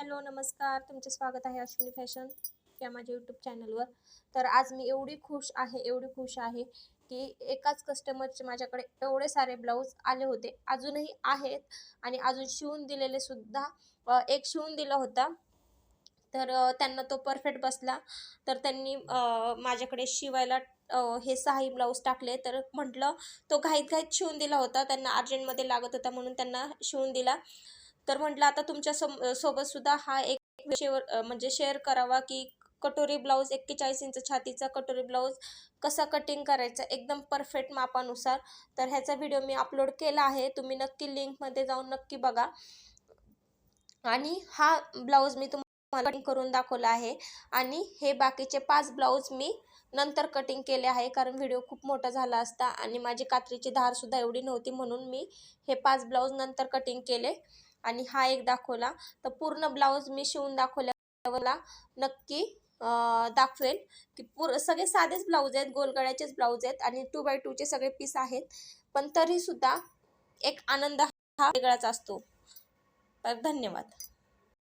Hello नमस्कार, तुमचे स्वागत आहे अश्विनी फॅशन या माझ्या यूट्यूब चॅनलवर. तर आज मी एवढी खुश आहे की एकाच कस्टमरचे माझ्याकडे एवढे सारे ब्लाऊज आले होते, अजूनही आहेत आणि अजून शिवून दिलेले सुद्धा. एक शिवून दिला होता, तर त्यांना तो परफेक्ट बसला. तर त्यांनी माझ्याकडे शिवायला हे 6 ब्लाऊज टाकले. तर म्हटलं, तो घाईत शिवून दिला होता, त्यांना अर्जंटमध्ये लागत होता म्हणून त्यांना शिवून दिला. तर म्हटलं आता तुमच्या सोबत सुद्धा हा एक म्हणजे शेअर करावा की कटोरी ब्लाऊज 41 इंच छातीचा कटोरी ब्लाऊज कसा कटिंग करायचा एकदम परफेक्ट मापानुसार. तर ह्याचा व्हिडिओ मी अपलोड केला आहे, तुम्ही नक्की लिंकमध्ये जाऊन नक्की बघा. आणि हा ब्लाऊज मी तुम्हाला कटिंग करून दाखवला आहे आणि हे बाकीचे 5 ब्लाऊज मी नंतर कटिंग केले आहे, कारण व्हिडिओ खूप मोठा झाला असता आणि माझी कात्रीची धार सुद्धा एवढी नव्हती, म्हणून मी हे 5 ब्लाऊज नंतर कटिंग केले आणि हा एक दाखवला. तर पूर्ण ब्लाऊज मी शिवून दाखवल्यावर नक्की दाखवेल की सगळे साधेच ब्लाऊज आहेत, गोलगळ्याचेच ब्लाऊज आहेत आणि 2x2 चे सगळे पीस आहेत, पण तरी सुद्धा एक आनंद हा वेगळाच असतो. तर धन्यवाद.